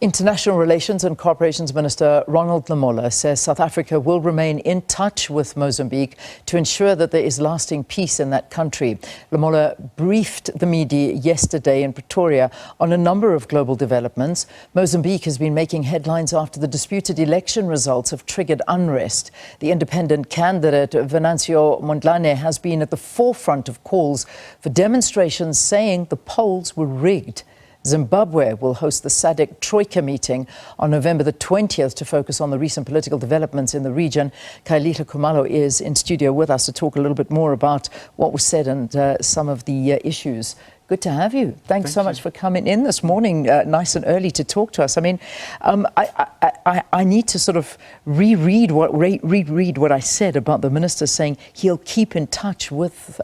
International Relations and Cooperations Minister Ronald Lamola says South Africa will remain in touch with Mozambique to ensure that there is lasting peace in that country. Lamola briefed the media yesterday in Pretoria on a number of global developments. Mozambique has been making headlines after the disputed election results have triggered unrest. The independent candidate Venancio Mondlane has been at the forefront of calls for demonstrations saying the polls were rigged. Zimbabwe will host the SADC troika meeting on November the 20th to focus on the recent political developments in the region. Khayelihle Khumalo is in studio with us to talk a little bit more about what was said and some of the issues. Good to have you. Thanks so much for coming in this morning, nice and early, to talk to us. I mean, I need to sort of reread what I said about the minister saying he'll keep in touch with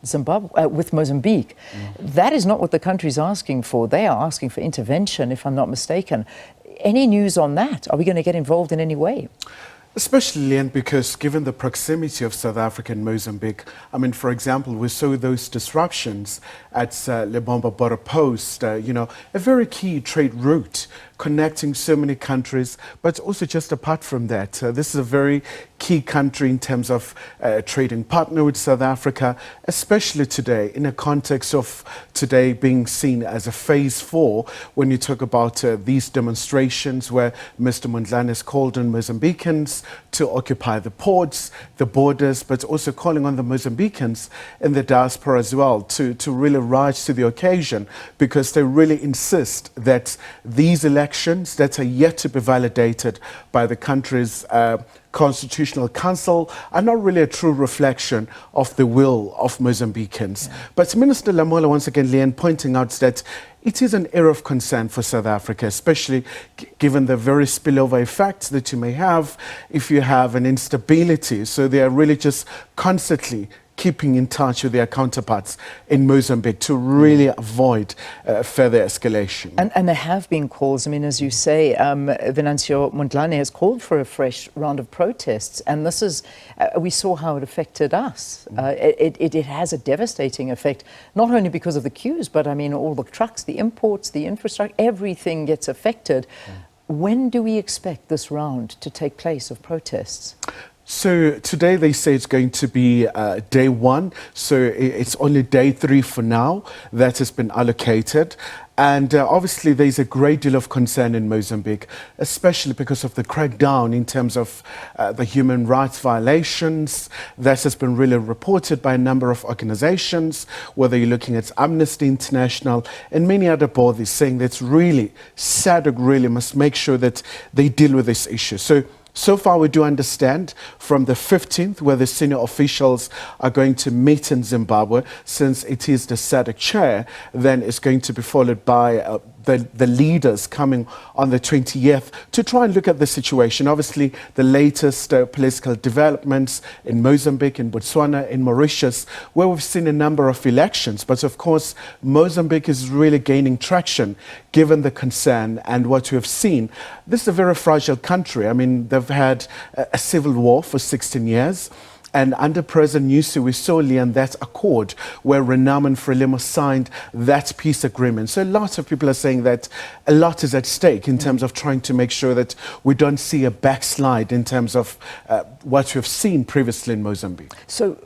Zimbabwe, with Mozambique. That is not what the country's asking for. They are asking for intervention, if I'm not mistaken. Any news on that? Are we going to get involved in any way? Especially, Leanne, because given the proximity of South Africa and Mozambique, I mean, for example, we saw those disruptions at Lamola border post, a very key trade route connecting so many countries, but also just apart from that, this is a very key country in terms of trading partner with South Africa, especially today, in a context of today being seen as a phase 4, when you talk about these demonstrations where Mr. Mondlane has called on Mozambicans to occupy the ports, the borders, but also calling on the Mozambicans in the diaspora as well to really rise to the occasion, because they really insist that these elections that are yet to be validated by the country's Constitutional Council are not really a true reflection of the will of Mozambicans. But Minister Lamola, once again, Leanne, pointing out that it is an area of concern for South Africa, especially given the very spillover effects that you may have if you have an instability. So they are really just constantly keeping in touch with their counterparts in Mozambique to really avoid further escalation. And there have been calls, I mean, as you say, Venancio Mondlane has called for a fresh round of protests, and this is, we saw how it affected us. It has a devastating effect, not only because of the queues, but I mean, all the trucks, the imports, the infrastructure, everything gets affected. When do we expect this round to take place of protests? So today they say it's going to be day 1, so it's only day 3 for now that has been allocated. And obviously there's a great deal of concern in Mozambique, especially because of the crackdown in terms of the human rights violations. That has been really reported by a number of organizations, whether you're looking at Amnesty International and many other bodies, saying that really SADC really must make sure that they deal with this issue. So far, we do understand from the 15th, where the senior officials are going to meet in Zimbabwe, since it is the SADC chair, then it's going to be followed by the leaders coming on the 20th to try and look at the situation. Obviously, the latest political developments in Mozambique, in Botswana, in Mauritius, where we've seen a number of elections. But of course, Mozambique is really gaining traction given the concern and what we have seen. This is a very fragile country. I mean, they've had a civil war for 16 years. And under President Nyusi, we saw, Leanne, that accord where Ronald and Frelimo signed that peace agreement. So lots of people are saying that a lot is at stake in terms of trying to make sure that we don't see a backslide in terms of what we've seen previously in Mozambique. So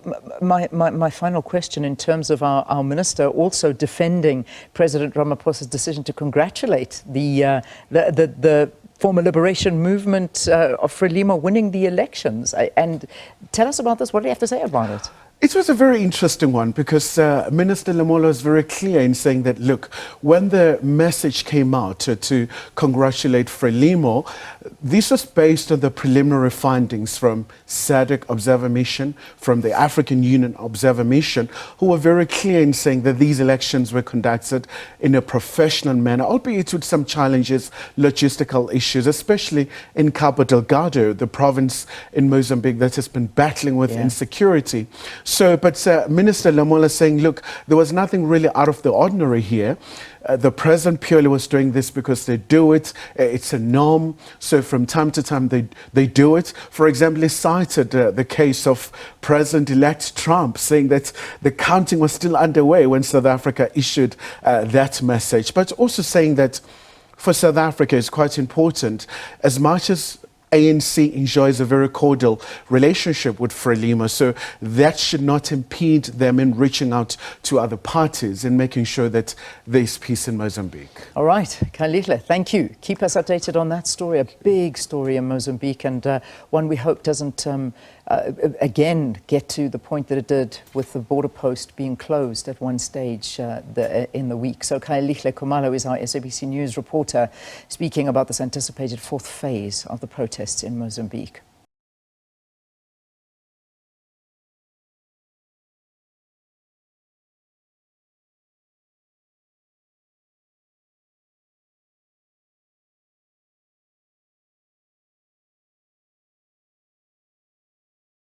my final question, in terms of our minister also defending President Ramaphosa's decision to congratulate the former liberation movement of Frelimo winning the elections. And tell us about this. What do you have to say about it? It was a very interesting one, because Minister Lamola was very clear in saying that, look, when the message came out to congratulate Frelimo, this was based on the preliminary findings from SADC Observer Mission, from the African Union Observer Mission, who were very clear in saying that these elections were conducted in a professional manner, albeit with some challenges, logistical issues, especially in Cabo Delgado, the province in Mozambique that has been battling with insecurity. So, but Minister Lamola saying, look, there was nothing really out of the ordinary here. The president purely was doing this because they do it. It's a norm. So from time to time they do it. For example, he cited the case of President-elect Trump, saying that the counting was still underway when South Africa issued that message, but also saying that for South Africa is quite important. As much as ANC enjoys a very cordial relationship with Frelimo, so that should not impede them in reaching out to other parties and making sure that there's peace in Mozambique. All right, Khayelihle, thank you. Keep us updated on that story, a big story in Mozambique, and one we hope doesn't again get to the point that it did with the border post being closed at one stage in the week. So Khayelihle Khumalo is our SABC News reporter speaking about this anticipated fourth phase of the protests in Mozambique.